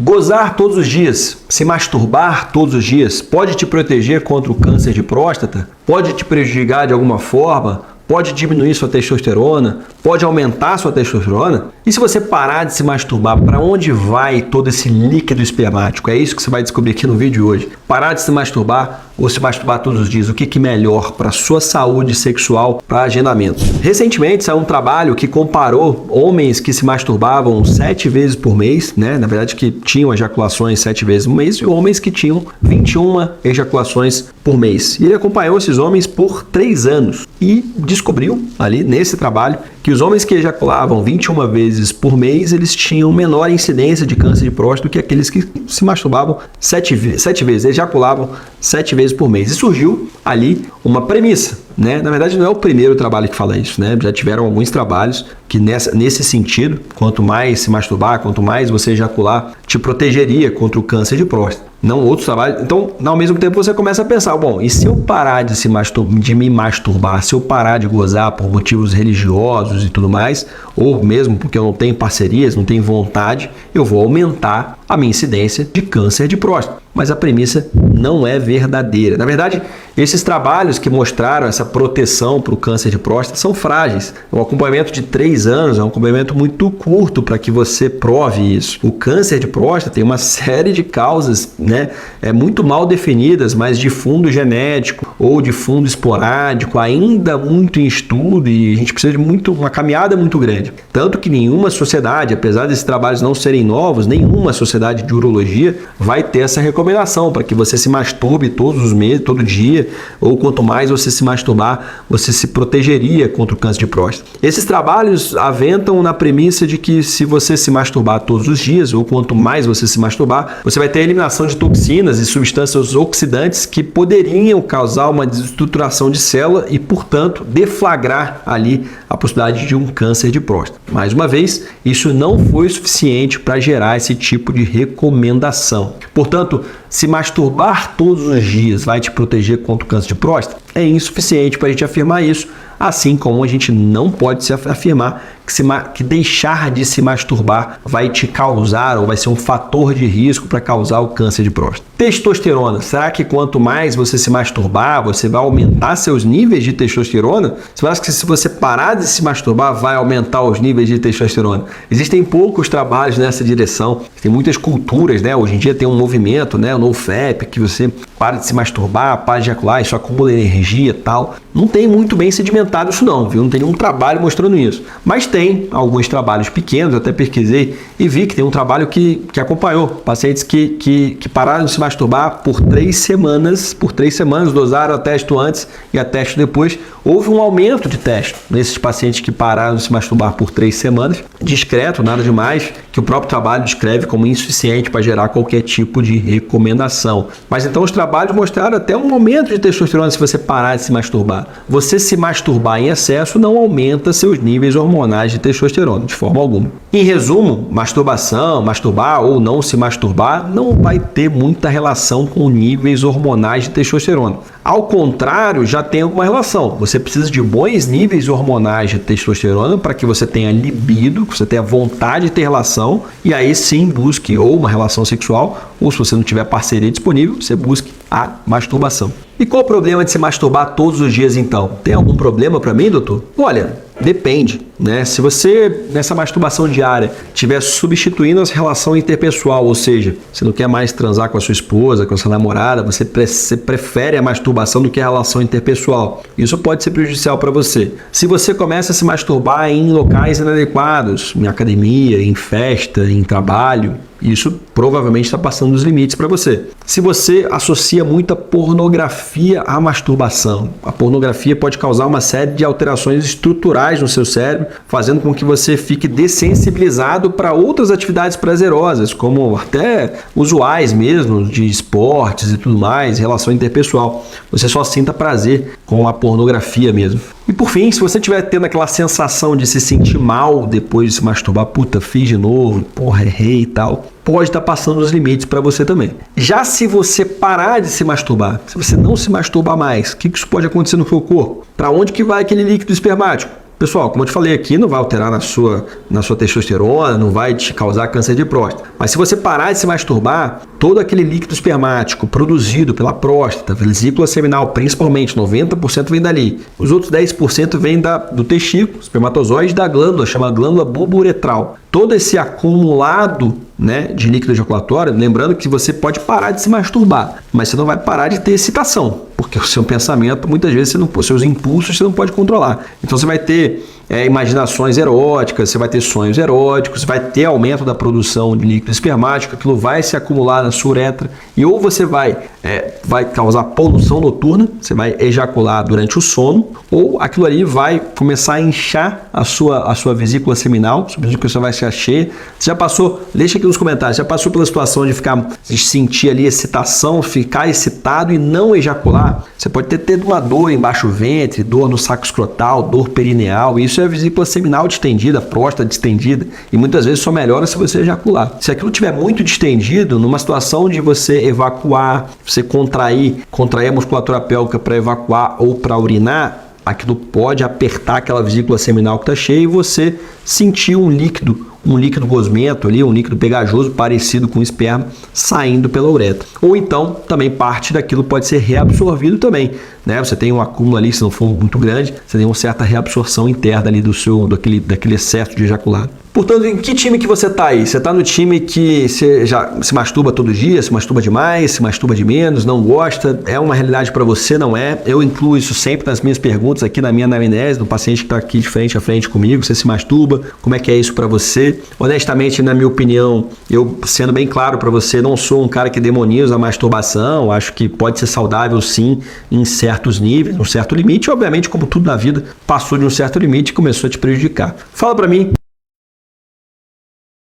Gozar todos os dias, se masturbar todos os dias, pode te proteger contra o câncer de próstata? Pode te prejudicar de alguma forma? Pode diminuir sua testosterona? Pode aumentar sua testosterona? E se você parar de se masturbar, para onde vai todo esse líquido espermático? É isso que você vai descobrir aqui no vídeo de hoje. Parar de se masturbar ou se masturbar todos os dias? O que é melhor para a sua saúde sexual, para agendamento? Recentemente saiu um trabalho que comparou homens que se masturbavam 7 vezes por mês, né? Na verdade que tinham ejaculações 7 vezes por mês, e homens que tinham 21 ejaculações por mês. E ele acompanhou esses homens por 3 anos e descobriu ali nesse trabalho que os homens que ejaculavam 21 vezes por mês, eles tinham menor incidência de câncer de próstata do que aqueles que se masturbavam 7 vezes, ejaculavam 7 vezes por mês. E surgiu ali uma premissa, né? Na verdade não é o primeiro trabalho que fala isso, né? Já tiveram alguns trabalhos que nesse sentido, quanto mais se masturbar, quanto mais você ejacular, te protegeria contra o câncer de próstata. Não outros trabalhos. Então, ao mesmo tempo você começa a pensar, bom, e se eu parar de me masturbar, se eu parar de gozar por motivos religiosos e tudo mais, ou mesmo porque eu não tenho parcerias, não tenho vontade, eu vou aumentar a minha incidência de câncer de próstata. Mas a premissa não é verdadeira. Na verdade, esses trabalhos que mostraram essa proteção para o câncer de próstata são frágeis. O acompanhamento de 3 anos é um acompanhamento muito curto para que você prove isso. O câncer de próstata tem uma série de causas, né, muito mal definidas, mas de fundo genético ou de fundo esporádico, ainda muito em estudo, e a gente precisa de uma caminhada muito grande. Tanto que nenhuma sociedade, apesar desses trabalhos não serem novos, nenhuma sociedade de urologia vai ter essa recomendação para que você se masturbe todos os meses, todo dia, ou quanto mais você se masturbar, você se protegeria contra o câncer de próstata. Esses trabalhos aventam na premissa de que se você se masturbar todos os dias, ou quanto mais você se masturbar, você vai ter a eliminação de toxinas e substâncias oxidantes que poderiam causar uma desestruturação de célula e, portanto, deflagrar ali a possibilidade de um câncer de próstata. Mais uma vez, isso não foi suficiente para gerar esse tipo de recomendação. Portanto, se masturbar todos os dias vai te proteger contra o câncer de próstata? É insuficiente para a gente afirmar isso, assim como a gente não pode se afirmar que deixar de se masturbar vai te causar ou vai ser um fator de risco para causar o câncer de próstata. Testosterona. Será que quanto mais você se masturbar, você vai aumentar seus níveis de testosterona? Você acha que se você parar de se masturbar, vai aumentar os níveis de testosterona? Existem poucos trabalhos nessa direção. Tem muitas culturas, né? Hoje em dia tem um movimento, né? O NoFap, que você para de se masturbar, para de ejacular, isso acumula energia e tal. Não tem muito bem sedimentado isso não, viu? Não tem nenhum trabalho mostrando isso. Mas tem alguns trabalhos pequenos, até pesquisei e vi que tem um trabalho que acompanhou pacientes que pararam de se masturbar por 3 semanas, dosaram a testo antes e a testo depois. Houve um aumento de testo nesses pacientes que pararam de se masturbar por 3 semanas, discreto, nada demais, que o próprio trabalho descreve como insuficiente para gerar qualquer tipo de recomendação. Mas então os trabalhos mostraram até um aumento de testosterona se você parar de se masturbar. Você se masturbar em excesso não aumenta seus níveis hormonais de testosterona, de forma alguma. Em resumo, masturbar ou não se masturbar não vai ter muita relação com níveis hormonais de testosterona. Ao contrário, já tem alguma relação. Você precisa de bons níveis hormonais de testosterona para que você tenha libido, que você tenha vontade de ter relação, e aí sim busque ou uma relação sexual, ou se você não tiver parceria disponível, você busque a masturbação. E qual o problema de se masturbar todos os dias então? Tem algum problema para mim, doutor? Olha, depende, né? Se você, nessa masturbação diária, estiver substituindo a relação interpessoal, ou seja, você não quer mais transar com a sua esposa, com a sua namorada, você prefere a masturbação do que a relação interpessoal. Isso pode ser prejudicial para você. Se você começa a se masturbar em locais inadequados, em academia, em festa, em trabalho, isso provavelmente está passando dos limites para você. Se você associa muita pornografia à masturbação, a pornografia pode causar uma série de alterações estruturais no seu cérebro, fazendo com que você fique dessensibilizado para outras atividades prazerosas, como até usuais mesmo, de esportes e tudo mais, relação interpessoal. Você só sinta prazer com a pornografia mesmo. E por fim, se você estiver tendo aquela sensação de se sentir mal depois de se masturbar, puta, fiz de novo, porra, errei e tal, pode estar passando os limites para você também. Já se você parar de se masturbar, se você não se masturbar mais, o que isso pode acontecer no seu corpo? Para onde que vai aquele líquido espermático? Pessoal, como eu te falei aqui, não vai alterar na sua testosterona, não vai te causar câncer de próstata. Mas se você parar de se masturbar, todo aquele líquido espermático produzido pela próstata, vesícula seminal, principalmente 90% vem dali. Os outros 10% vem do testículo, espermatozoide, da glândula, chama glândula bulbo-uretral. Todo esse acumulado, né, de líquido ejaculatório, lembrando que você pode parar de se masturbar, mas você não vai parar de ter excitação, porque o seu pensamento, muitas vezes, os seus impulsos você não pode controlar. Então você vai ter imaginações eróticas, você vai ter sonhos eróticos, vai ter aumento da produção de líquido espermático, aquilo vai se acumular na sua uretra, e ou você vai causar poluição noturna, você vai ejacular durante o sono, ou aquilo ali vai começar a inchar a sua vesícula seminal, sua vesícula vai se cheia. Você já passou, deixa aqui nos comentários, já passou pela situação de sentir ali excitação, ficar excitado e não ejacular? Você pode ter uma dor embaixo do ventre, dor no saco escrotal, dor perineal, isso é a vesícula seminal distendida, próstata distendida, e muitas vezes só melhora se você ejacular. Se aquilo estiver muito distendido, numa situação de você evacuar, você contrair a musculatura pélvica para evacuar ou para urinar, aquilo pode apertar aquela vesícula seminal que está cheia e você sentir um líquido gosmento ali, um líquido pegajoso parecido com esperma saindo pela uretra. Ou então, também parte daquilo pode ser reabsorvido também, né? Você tem um acúmulo ali, se não for muito grande, você tem uma certa reabsorção interna ali daquele excesso de ejaculado. Portanto, em que time que você está aí? Você está no time que você já se masturba todo dia, se masturba demais, se masturba de menos, não gosta? É uma realidade para você? Não é? Eu incluo isso sempre nas minhas perguntas aqui na minha anamnese, no paciente que está aqui de frente a frente comigo. Você se masturba? Como é que é isso para você? Honestamente, na minha opinião, eu sendo bem claro para você, não sou um cara que demoniza a masturbação. Acho que pode ser saudável sim, em certos níveis, um certo limite. Obviamente, como tudo na vida, passou de um certo limite e começou a te prejudicar. Fala para mim.